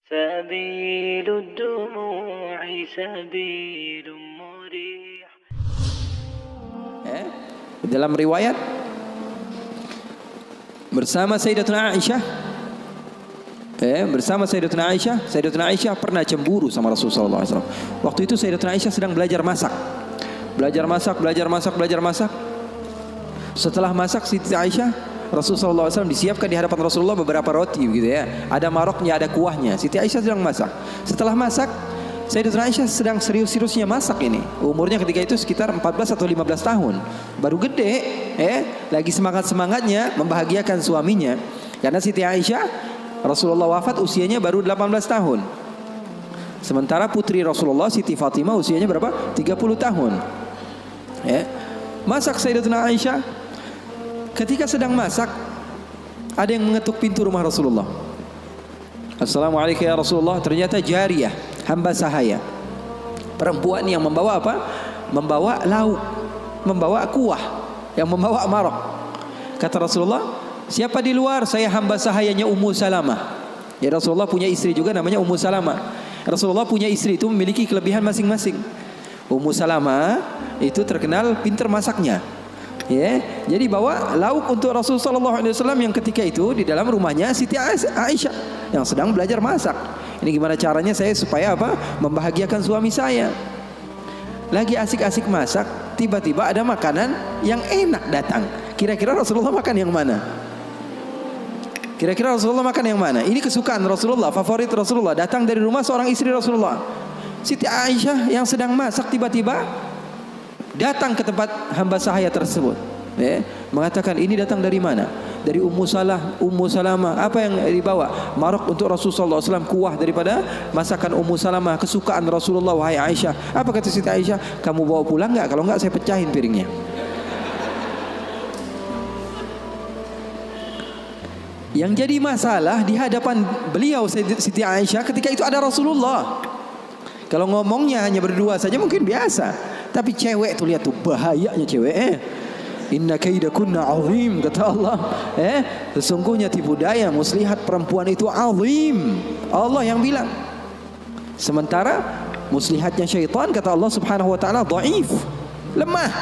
سبيل الدموع سبيل مريح. Dalam riwayat bersama Sayyidatuna Aisyah, Sayyidatuna Aisyah pernah cemburu sama Rasulullah SAW. Waktu itu Sayyidatuna Aisyah sedang belajar masak. Setelah masak Siti Aisyah, Rasulullah SAW disiapkan di hadapan Rasulullah beberapa roti gitu ya. Ada maroknya, ada kuahnya. Siti Aisyah sedang masak. Setelah masak, Sayyidatuna Aisyah sedang serius-seriusnya masak ini. Umurnya ketika itu sekitar 14 atau 15 tahun. Baru gede, lagi semangat-semangatnya membahagiakan suaminya. Karena Siti Aisyah, Rasulullah wafat usianya baru 18 tahun. Sementara putri Rasulullah Siti Fatimah usianya berapa? 30 tahun. Masak Sayyidatuna Aisyah. Ketika sedang masak, ada yang mengetuk pintu rumah Rasulullah. Assalamualaikum ya Rasulullah. Ternyata jariyah, hamba sahaya, perempuan yang membawa apa? Membawa lauk, membawa kuah, yang membawa marok. Kata Rasulullah, siapa di luar? Saya hamba sahayanya Ummu Salamah. Ya, Rasulullah punya istri juga namanya Ummu Salamah. Rasulullah punya istri itu memiliki kelebihan masing-masing. Ummu Salamah itu terkenal pintar masaknya. Jadi bawa lauk untuk Rasulullah SAW yang ketika itu di dalam rumahnya Siti Aisyah yang sedang belajar masak. Ini gimana caranya saya supaya apa? Membahagiakan suami saya. Lagi asik-asik masak, tiba-tiba ada makanan yang enak datang. Kira-kira Rasulullah makan yang mana? Ini kesukaan Rasulullah, favorit Rasulullah. Datang dari rumah seorang istri Rasulullah. Siti Aisyah yang sedang masak tiba-tiba datang ke tempat hamba sahaya tersebut, mengatakan ini datang dari mana? Dari Ummu Salamah. Apa yang dibawa? Marok untuk Rasulullah SAW, kuah daripada masakan Ummu Salamah, kesukaan Rasulullah. Wahai Aisyah, apa kata Siti Aisyah? Kamu bawa pulang nggak? Kalau nggak saya pecahin piringnya. Yang jadi masalah di hadapan beliau Siti Aisyah ketika itu ada Rasulullah. Kalau ngomongnya hanya berdua saja mungkin biasa. Tapi cewek tuh, lihat tuh bahayanya cewek. Inna kaidakunna azim, kata Allah. Sesungguhnya tipu daya muslihat perempuan itu azim. Allah yang bilang. Sementara muslihatnya syaitan kata Allah Subhanahu wa taala dhaif, lemah.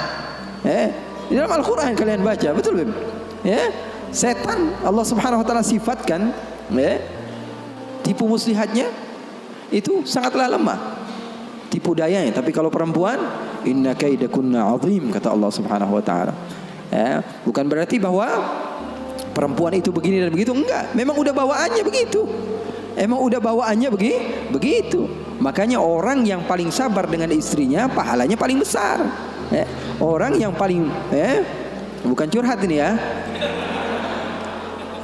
Di dalam Al-Qur'an kalian baca, betul Beb? Setan Allah Subhanahu wa taala sifatkan tipu muslihatnya itu sangatlah lemah, tipu dayanya. Tapi kalau perempuan, inna kaidakunna azim, kata Allah Subhanahu wa taala. Bukan berarti bahwa perempuan itu begini dan begitu, enggak. Memang udah bawaannya begitu. Makanya orang yang paling sabar dengan istrinya pahalanya paling besar. Orang yang paling bukan curhat ini ya.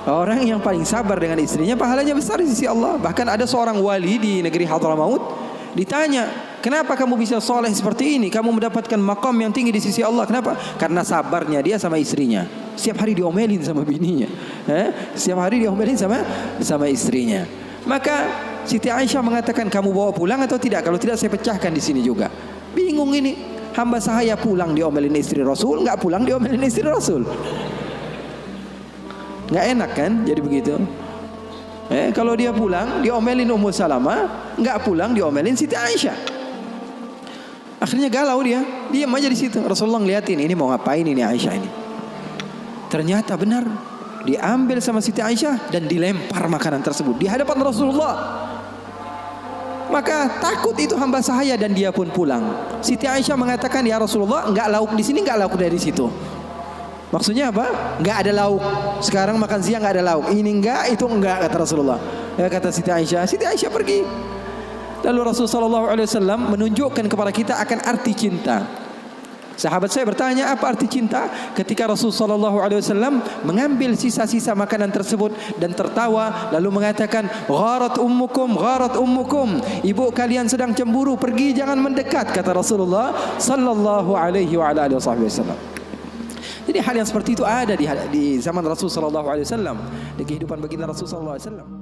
Orang yang paling sabar dengan istrinya pahalanya besar di sisi Allah. Bahkan ada seorang wali di negeri Hadramaut ditanya, kenapa kamu bisa soleh seperti ini? Kamu mendapatkan maqam yang tinggi di sisi Allah. Kenapa? Karena sabarnya dia sama istrinya. Setiap hari diomelin sama bininya, setiap hari diomelin sama istrinya. Maka Siti Aisyah mengatakan, kamu bawa pulang atau tidak? Kalau tidak saya pecahkan di sini juga. Bingung ini, hamba sahaya pulang diomelin istri Rasul, nggak pulang diomelin istri Rasul. Nggak enak kan jadi begitu. Kalau dia pulang diomelin Ummu Salamah, nggak pulang diomelin Siti Aisyah. Akhirnya galau dia, diam aja di situ. Rasulullah ngeliatin, ini mau ngapain ini Aisyah ini. Ternyata benar, diambil sama Siti Aisyah dan dilempar makanan tersebut di hadapan Rasulullah. Maka takut itu hamba sahaya dan dia pun pulang. Siti Aisyah mengatakan, ya Rasulullah, nggak lauk di sini, nggak lauk dari situ. Maksudnya apa? Nggak ada lauk. Sekarang makan siang nggak ada lauk. Ini enggak, itu enggak, kata Rasulullah. Kata Siti Aisyah. Siti Aisyah pergi. Lalu Rasulullah SAW menunjukkan kepada kita akan arti cinta. Sahabat saya bertanya, apa arti cinta? Ketika Rasulullah SAW mengambil sisa-sisa makanan tersebut dan tertawa, lalu mengatakan, gharat ummukum, ibu kalian sedang cemburu, pergi jangan mendekat, kata Rasulullah Sallallahu Alaihi Wasallam. Jadi hal yang seperti itu ada di zaman Rasulullah SAW, di kehidupan baginda Rasulullah SAW.